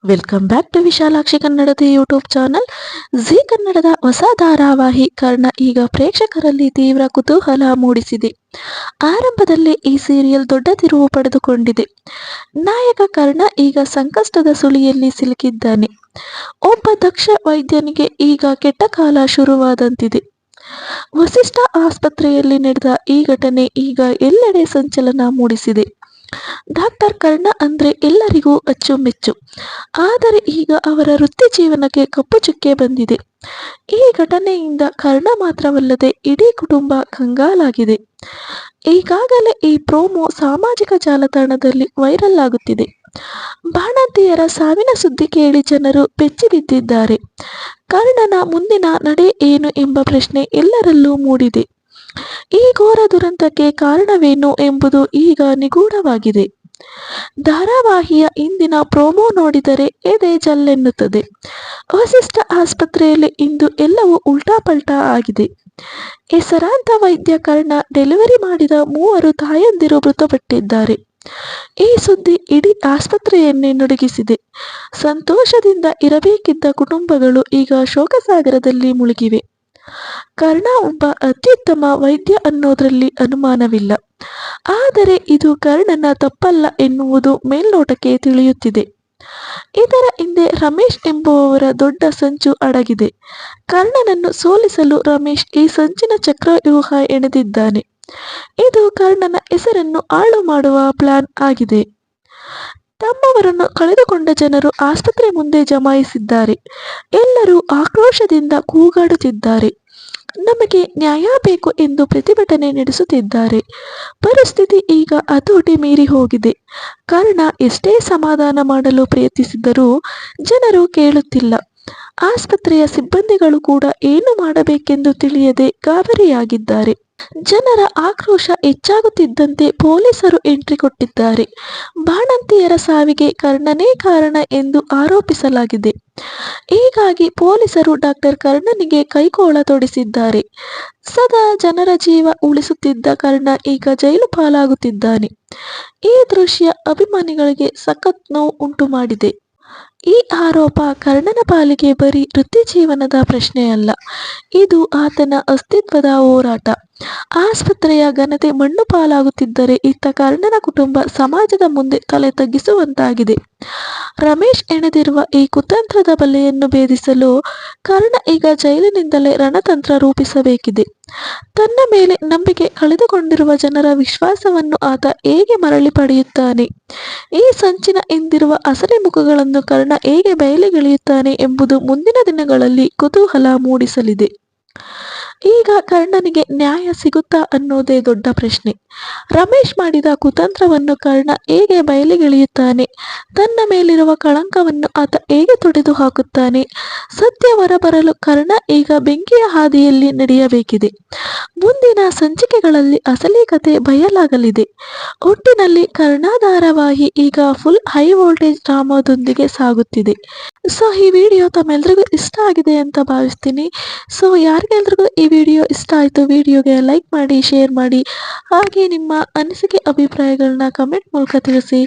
Welcome back to Vishalakshi ಕನ್ನಡದ YouTube channel. G ಕನ್ನಡದ ಹೊಸ ಧಾರಾವಾಹಿ ಕರ್ಣ ಈಗ ಪ್ರೇಕ್ಷಕರಲ್ಲಿ ತೀವ್ರ ಕುತೂಹಲ ಮೂಡಿಸಿದೆ. ಆರಂಭದಲ್ಲೇ ಈ ಸೀರಿಯಲ್ ದೊಡ್ಡ ತಿರುವು ಪಡೆದುಕೊಂಡಿದೆ. ನಾಯಕ ಕರ್ಣ ಈಗ ಸಂಕಷ್ಟದ ಸುಳಿಯಲ್ಲಿ ಸಿಲುಕಿದ್ದಾನೆ. ಒಬ್ಬ ದಕ್ಷ ವೈದ್ಯನಿಗೆ ಈಗ ಕೆಟ್ಟ ಕಾಲ ಶುರುವಾದಂತಿದೆ. ವಸಿಷ್ಠ ಆಸ್ಪತ್ರೆಯಲ್ಲಿ ನಡೆದ ಈ ಘಟನೆ ಈಗ ಎಲ್ಲೆಡೆ ಸಂಚಲನ ಮೂಡಿಸಿದೆ. ಡಾಕ್ಟರ್ ಕರ್ಣ ಅಂದ್ರೆ ಎಲ್ಲರಿಗೂ ಅಚ್ಚುಮೆಚ್ಚು. ಆದರೆ ಈಗ ಅವರ ವೃತ್ತಿ ಜೀವನಕ್ಕೆ ಕಪ್ಪು ಚುಕ್ಕೆ ಬಂದಿದೆ. ಈ ಘಟನೆಯಿಂದ ಕರ್ಣ ಮಾತ್ರವಲ್ಲದೆ ಇಡೀ ಕುಟುಂಬ ಕಂಗಾಲಾಗಿದೆ. ಈಗಾಗಲೇ ಈ ಪ್ರೋಮೋ ಸಾಮಾಜಿಕ ಜಾಲತಾಣದಲ್ಲಿ ವೈರಲ್ ಆಗುತ್ತಿದೆ. ಬಾಣಂತಿಯರ ಸಾವಿನ ಸುದ್ದಿ ಕೇಳಿ ಜನರು ಬೆಚ್ಚಿ ಬಿದ್ದಿದ್ದಾರೆ. ಕರ್ಣನ ಮುಂದಿನ ನಡೆ ಏನು ಎಂಬ ಪ್ರಶ್ನೆ ಎಲ್ಲರಲ್ಲೂ ಮೂಡಿದೆ. ಈ ಘೋರ ದುರಂತಕ್ಕೆ ಕಾರಣವೇನು ಎಂಬುದು ಈಗ ನಿಗೂಢವಾಗಿದೆ. ಧಾರಾವಾಹಿಯ ಇಂದಿನ ಪ್ರೋಮೋ ನೋಡಿದರೆ ಎದೆ ಜಲ್ಲೆನ್ನುತ್ತದೆ. ವಸಿಷ್ಠ ಆಸ್ಪತ್ರೆಯಲ್ಲಿ ಇಂದು ಎಲ್ಲವೂ ಉಲ್ಟಾಪಲ್ಟಾ ಆಗಿದೆ. ಹೆಸರಾಂತ ವೈದ್ಯ ಕರ್ಣ ಡೆಲಿವರಿ ಮಾಡಿದ 3 ತಾಯಂದಿರು ಮೃತಪಟ್ಟಿದ್ದಾರೆ. ಈ ಸುದ್ದಿ ಇಡೀ ಆಸ್ಪತ್ರೆಯನ್ನೇ ನಡುಗಿಸಿದೆ. ಸಂತೋಷದಿಂದ ಇರಬೇಕಿದ್ದ ಕುಟುಂಬಗಳು ಈಗ ಶೋಕಸಾಗರದಲ್ಲಿ ಮುಳುಗಿವೆ. ಕರ್ಣ ಒಬ್ಬ ಅತ್ಯುತ್ತಮ ವೈದ್ಯ ಅನ್ನೋದ್ರಲ್ಲಿ ಅನುಮಾನವಿಲ್ಲ. ಆದರೆ ಇದು ಕರ್ಣನ ತಪ್ಪಲ್ಲ ಎನ್ನುವುದು ಮೇಲ್ನೋಟಕ್ಕೆ ತಿಳಿಯುತ್ತಿದೆ. ಇದರ ಹಿಂದೆ ರಮೇಶ್ ಎಂಬುವವರ ದೊಡ್ಡ ಸಂಚು ಅಡಗಿದೆ. ಕರ್ಣನನ್ನು ಸೋಲಿಸಲು ರಮೇಶ್ ಈ ಸಂಚಿನ ಚಕ್ರವ್ಯೂಹ ಎಣೆದಿದ್ದಾನೆ. ಇದು ಕರ್ಣನ ಹೆಸರನ್ನು ಹಾಳು ಮಾಡುವ ಪ್ಲಾನ್ ಆಗಿದೆ. ತಮ್ಮವರನ್ನು ಕಳೆದುಕೊಂಡ ಜನರು ಆಸ್ಪತ್ರೆ ಮುಂದೆ ಜಮಾಯಿಸಿದ್ದಾರೆ. ಎಲ್ಲರೂ ಆಕ್ರೋಶದಿಂದ ಕೂಗಾಡುತ್ತಿದ್ದಾರೆ. ನಮಗೆ ನ್ಯಾಯ ಬೇಕು ಎಂದು ಪ್ರತಿಭಟನೆ ನಡೆಸುತ್ತಿದ್ದಾರೆ. ಪರಿಸ್ಥಿತಿ ಈಗ ಹತೋಟಿ ಮೀರಿ ಹೋಗಿದೆ. ಕರ್ಣ ಎಷ್ಟೇ ಸಮಾಧಾನ ಮಾಡಲು ಪ್ರಯತ್ನಿಸಿದರೂ ಜನರು ಕೇಳುತ್ತಿಲ್ಲ. ಆಸ್ಪತ್ರೆಯ ಸಿಬ್ಬಂದಿಗಳು ಕೂಡ ಏನು ಮಾಡಬೇಕೆಂದು ತಿಳಿಯದೆ ಗಾಬರಿಯಾಗಿದ್ದಾರೆ. ಜನರ ಆಕ್ರೋಶ ಹೆಚ್ಚಾಗುತ್ತಿದ್ದಂತೆ ಪೊಲೀಸರು ಎಂಟ್ರಿ ಕೊಟ್ಟಿದ್ದಾರೆ. ಬಾಣಂತಿಯರ ಸಾವಿಗೆ ಕರ್ಣನೇ ಕಾರಣ ಎಂದು ಆರೋಪಿಸಲಾಗಿದೆ. ಹೀಗಾಗಿ ಪೊಲೀಸರು ಡಾಕ್ಟರ್ ಕರ್ಣನಿಗೆ ಕೈಕೋಳ ತೊಡಿಸಿದ್ದಾರೆ. ಸದಾ ಜನರ ಜೀವ ಉಳಿಸುತ್ತಿದ್ದ ಕರ್ಣ ಈಗ ಜೈಲು ಪಾಲಾಗುತ್ತಿದ್ದಾನೆ. ಈ ದೃಶ್ಯ ಅಭಿಮಾನಿಗಳಿಗೆ ಸಖತ್ ನೋವು ಉಂಟು ಮಾಡಿದೆ. ಈ ಆರೋಪ ಕರ್ಣನ ಪಾಲಿಗೆ ಬರೀ ವೃತ್ತಿ ಜೀವನದ ಪ್ರಶ್ನೆಯಲ್ಲ, ಇದು ಆತನ ಅಸ್ತಿತ್ವದ ಹೋರಾಟ. ಆಸ್ಪತ್ರೆಯ ಘನತೆ ಮಣ್ಣು ಪಾಲಾಗುತ್ತಿದ್ದರೆ ಇತ್ತ ಕರ್ಣನ ಕುಟುಂಬ ಸಮಾಜದ ಮುಂದೆ ತಲೆ ತಗ್ಗಿಸುವಂತಾಗಿದೆ. ರಮೇಶ್ ಎಣೆದಿರುವ ಈ ಕುತಂತ್ರದ ಬಲೆಯನ್ನು ಭೇದಿಸಲು ಕರ್ಣ ಈಗ ಜೈಲಿನಿಂದಲೇ ರಣತಂತ್ರ ರೂಪಿಸಬೇಕಿದೆ. ತನ್ನ ಮೇಲೆ ನಂಬಿಕೆ ಕಳೆದುಕೊಂಡಿರುವ ಜನರ ವಿಶ್ವಾಸವನ್ನು ಆತ ಹೇಗೆ ಮರಳಿ ಪಡೆಯುತ್ತಾನೆ? ಈ ಸಂಚಿನ ಹಿಂದಿರುವ ಅಸಲಿ ಮುಖಗಳನ್ನು ಕರ್ಣ ಹೇಗೆ ಬಯಲಿಗೆಳೆಯುತ್ತಾನೆ ಎಂಬುದು ಮುಂದಿನ ದಿನಗಳಲ್ಲಿ ಕುತೂಹಲ ಮೂಡಿಸಲಿದೆ. ಈಗ ಕರ್ಣನಿಗೆ ನ್ಯಾಯ ಸಿಗುತ್ತಾ ಅನ್ನೋದೇ ದೊಡ್ಡ ಪ್ರಶ್ನೆ. ರಮೇಶ್ ಮಾಡಿದ ಕುತಂತ್ರವನ್ನು ಕರ್ಣ ಹೇಗೆ ಬಯಲಿಗೆಳೆಯುತ್ತಾನೆ? ತನ್ನ ಮೇಲಿರುವ ಕಳಂಕವನ್ನು ಆತ ಹೇಗೆ ತೊಡೆದು ಹಾಕುತ್ತಾನೆ? ಸತ್ಯ ಹೊರಬರಲು ಕರ್ಣ ಈಗ ಬೆಂಕಿಯ ಹಾದಿಯಲ್ಲಿ ನಡೆಯಬೇಕಿದೆ. ಮುಂದಿನ ಸಂಚಿಕೆಗಳಲ್ಲಿ ಅಸಲಿ ಕತೆ ಬಯಲಾಗಲಿದೆ. ಒಟ್ಟಿನಲ್ಲಿ ಕರ್ಣ ಧಾರಾವಾಹಿ ಈಗ ಫುಲ್ ಹೈ ವೋಲ್ಟೇಜ್ ಡ್ರಾಮಾದೊಂದಿಗೆ ಸಾಗುತ್ತಿದೆ. ಸೊ ಈ ವಿಡಿಯೋ ತಮ್ಮೆಲ್ರಿಗೂ ಇಷ್ಟ ಆಗಿದೆ ಅಂತ ಭಾವಿಸ್ತೀನಿ. ಸೊ ಯಾರಿಗೆಲ್ರಿಗೂ ಈ ವಿಡಿಯೋ ಇಷ್ಟ ಆಯಿತು, ವಿಡಿಯೋಗೆ ಲೈಕ್ ಮಾಡಿ, ಶೇರ್ ಮಾಡಿ, ಹಾಗೆ ನಿಮ್ಮ ಅನಿಸಿಕೆ ಅಭಿಪ್ರಾಯಗಳನ್ನ ಕಮೆಂಟ್ ಮೂಲಕ ತಿಳಿಸಿ.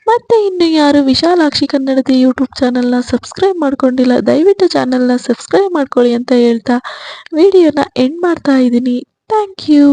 ಮತ್ತೆ ಇನ್ನು ಯಾರು ವಿಶಾಲಾಕ್ಷಿ ಕನ್ನಡದ ಯೂಟ್ಯೂಬ್ ಚಾನಲ್ನ ಸಬ್ಸ್ಕ್ರೈಬ್ ಮಾಡ್ಕೊಂಡಿಲ್ಲ, ದಯವಿಟ್ಟು ಚಾನಲ್ನ ಸಬ್ಸ್ಕ್ರೈಬ್ ಮಾಡ್ಕೊಳ್ಳಿ ಅಂತ ಹೇಳ್ತಾ ವಿಡಿಯೋನ ಎಂಡ್ ಮಾಡ್ತಾ ಇದ್ದೀನಿ. Thank you.